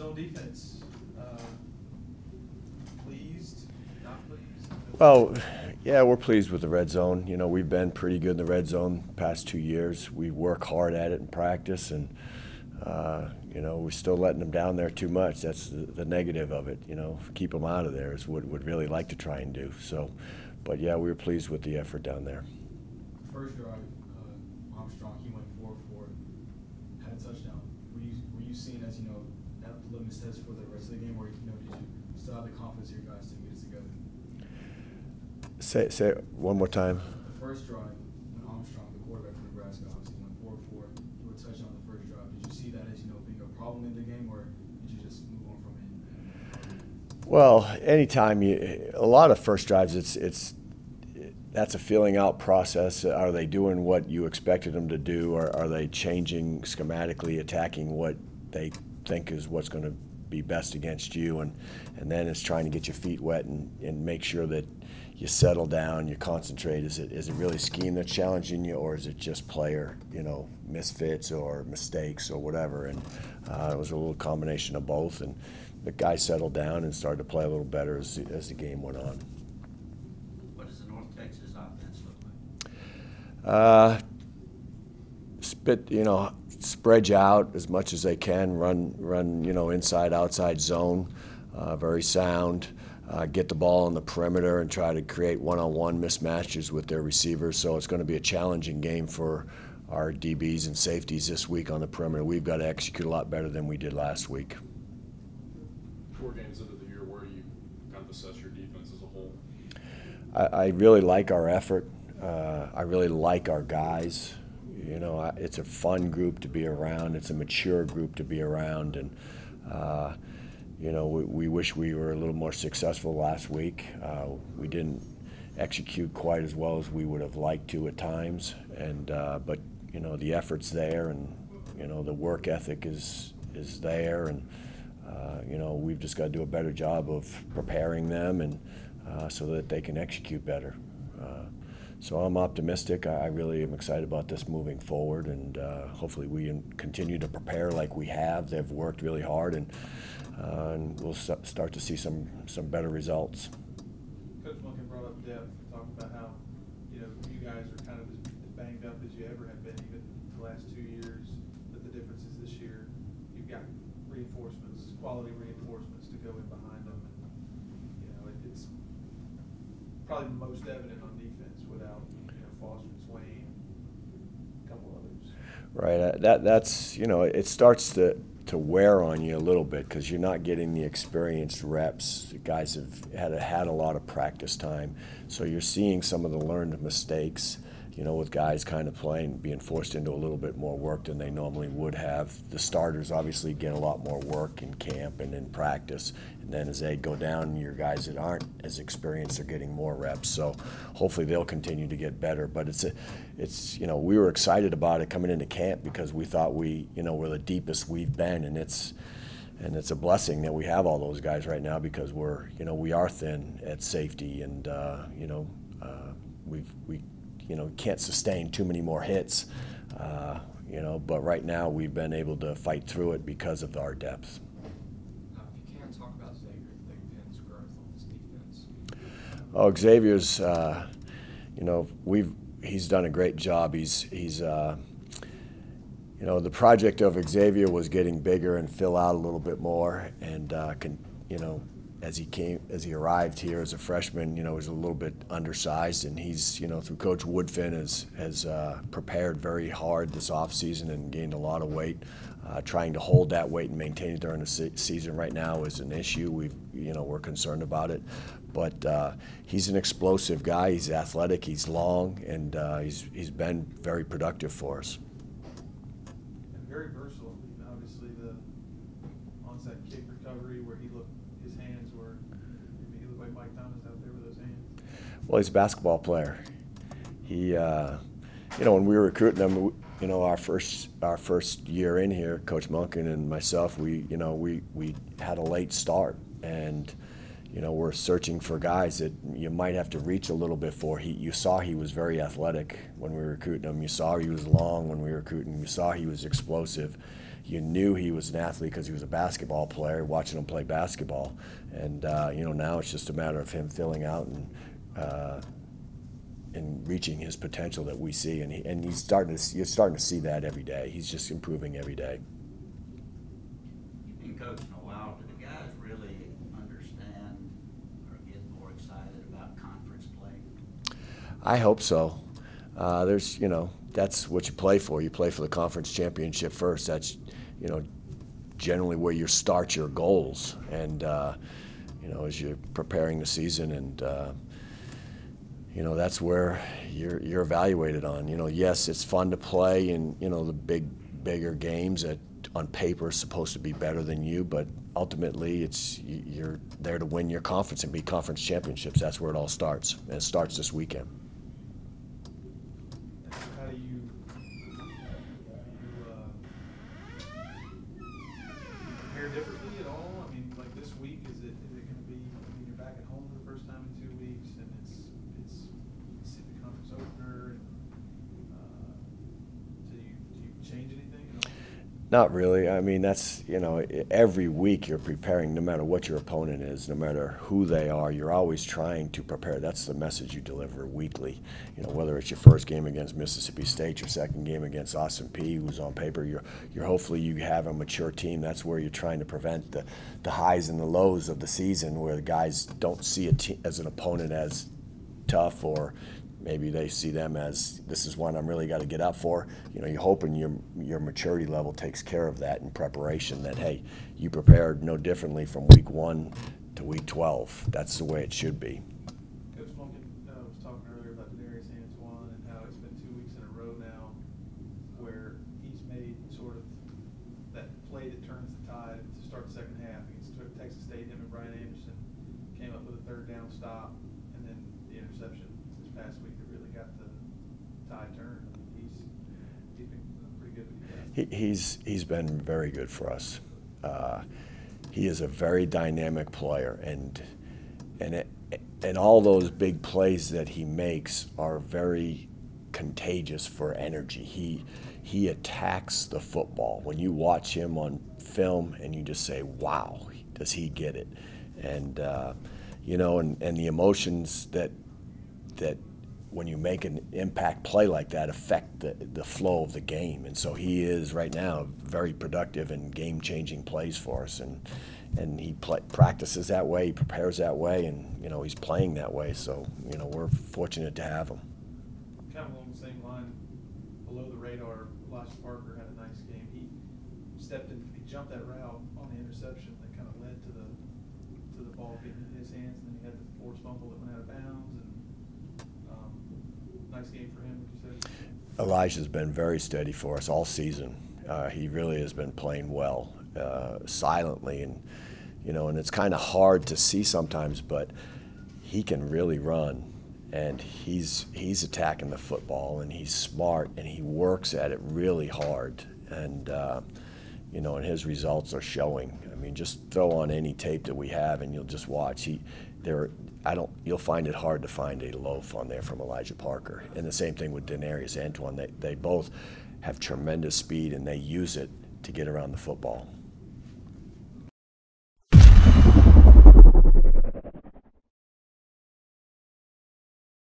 zone defense. Pleased, not pleased? Well, yeah, we're pleased with the red zone. You know, we've been pretty good in the red zone the past 2 years. We work hard at it in practice, and you know, we're still letting them down there too much. That's the negative of it. You know, keep them out of there is what we'd really like to try and do. So, but yeah, we were pleased with the effort down there. First drive, Armstrong, he went 4-4, had a touchdown. Were you seeing as, you know, that litmus test for the rest of the game, or, you know, did you still have the confidence in your guys to get it together? Say it one more time. The first drive, when Armstrong, the quarterback for Nebraska, obviously went 4-4, threw a touchdown on the first drive. Did you see that as, you know, being a problem in the game, or did you just move on from it? Well, anytime a lot of first drives, that's a feeling out process. Are they doing what you expected them to do, or are they changing schematically, attacking what they think is what's going to be best against you? And then it's trying to get your feet wet and make sure that you settle down, you concentrate. Is it really scheme that's challenging you, or is it just player, you know, misfits or mistakes or whatever? And it was a little combination of both. And the guys settled down and started to play a little better as the game went on. What does the North Texas offense look like? You know, spread you out as much as they can, run, you know, inside, outside zone, very sound. Get the ball on the perimeter and try to create one-on-one mismatches with their receivers. So it's going to be a challenging game for our DBs and safeties this week on the perimeter. We've got to execute a lot better than we did last week. 4 games into the year, where do you kind of assess your defense as a whole? I really like our effort. I really like our guys. You know, it's a fun group to be around. It's a mature group to be around, and you know, we wish we were a little more successful last week. We didn't execute quite as well as we would have liked to at times, and but you know, the effort's there, and you know, the work ethic is there, and you know, we've just got to do a better job of preparing them, and so that they can execute better. So I'm optimistic. I really am excited about this moving forward, and hopefully we continue to prepare like we have. They've worked really hard, and we'll start to see some better results. Coach Munkin brought up depth, talking about how, you know, you guys are kind of as banged up as you ever have been, even the last 2 years. But the difference is this year you've got reinforcements, quality reinforcements to go in behind them. And, you know, it's probably the most evident on defense without, you know, Foster, Swain, a couple others. Right. That's, you know, it starts to wear on you a little bit because you're not getting the experienced reps. The guys have had a lot of practice time, so you're seeing some of the learned mistakes, you know, with guys kind of being forced into a little bit more work than they normally would have. The starters obviously get a lot more work in camp and in practice, and then as they go down, your guys that aren't as experienced are getting more reps. So hopefully they'll continue to get better. But it's you know, we were excited about it coming into camp because we thought we, you know, we're the deepest we've been, and it's a blessing that we have all those guys right now because we're, you know, we are thin at safety, and you know, we you know, can't sustain too many more hits, you know, but right now we've been able to fight through it because of our depth. If you can, talk about Xavier Big Ben's growth on this defense. Oh, Xavier's, you know, he's done a great job. He's you know, the project of Xavier was getting bigger and fill out a little bit more, and you know, as he arrived here as a freshman, you know, he was a little bit undersized, and he's, you know, through Coach Woodfin has prepared very hard this offseason and gained a lot of weight. Trying to hold that weight and maintain it during the season right now is an issue. We're concerned about it, but he's an explosive guy. He's athletic. He's long, and he's been very productive for us. And very versatile. You know, obviously the onside kick recovery where he looked. His hands were, he looked like Mike Thomas out there with those hands. Well, he's a basketball player. He, you know, when we were recruiting him, you know, our first year in here, Coach Munkin and myself, we had a late start, and you know, we're searching for guys that you might have to reach a little bit for. You saw he was very athletic when we were recruiting him. You saw he was long when we were recruiting him. You saw he was explosive. you knew he was an athlete because he was a basketball player, watching him play basketball. And, now it's just a matter of him filling out and reaching his potential that we see. And you're starting to see that every day. He's just improving every day. You've been coaching a while. Do the guys really understand or get more excited about conference play? I hope so. That's what you play for. You play for the conference championship first. That's, generally where you start your goals. And, as you're preparing the season, and, that's where you're evaluated on. Yes, it's fun to play in, the bigger games that on paper is supposed to be better than you, but ultimately you're there to win your conference and be conference championships. That's where it all starts. And it starts this weekend. How do you prepare differently at all? I mean, like this week, is it going to be? I mean, you're back at home for the first time in 2 weeks, and it's the conference opener. And, do you change anything at all? Not really. I mean, that's, every week you're preparing, no matter what your opponent is, no matter who they are, you're always trying to prepare. That's the message you deliver weekly. Whether it's your first game against Mississippi State, your second game against Austin Peay, who's on paper, you're hopefully you have a mature team. That's where you're trying to prevent the highs and the lows of the season, where the guys don't see as an opponent as tough, or maybe they see them as, this is one I'm really got to get up for. You're hoping your maturity level takes care of that in preparation, that, hey, you prepared no differently from week 1 to week 12. That's the way it should be. Coach Monken was talking earlier about Denarius Antoine and how it's been 2 weeks in a row now where he's made sort of that play that turns the tide to start the second half. Against Texas State, him and Brian Anderson came up with a third down stop, and then the interception this past week that really got the tide turned. He's been pretty good with you guys. He's been very good for us. He is a very dynamic player, and all those big plays that he makes are very contagious for energy. He attacks the football. When you watch him on film, and you just say, wow, does he get it? And and the emotions that when you make an impact play like that affect the flow of the game. And so he is right now very productive and game-changing plays for us. And he practices that way, he prepares that way, and he's playing that way. So we're fortunate to have him. Kind of along the same line, below the radar, Elijah Parker had a nice game. He jumped that route on the interception that kind of led to the ball getting in his hands, and then he had the forced fumble that went out of bounds. And nice game for him, would you say? Elijah's been very steady for us all season. He really has been playing well, silently, and and it's kind of hard to see sometimes, but he can really run, and he's attacking the football, and he's smart, and he works at it really hard, and and his results are showing. I mean, just throw on any tape that we have, and you'll just watch. You'll find it hard to find a loaf on there from Elijah Parker. And the same thing with Denarius Antoine. They both have tremendous speed, and they use it to get around the football.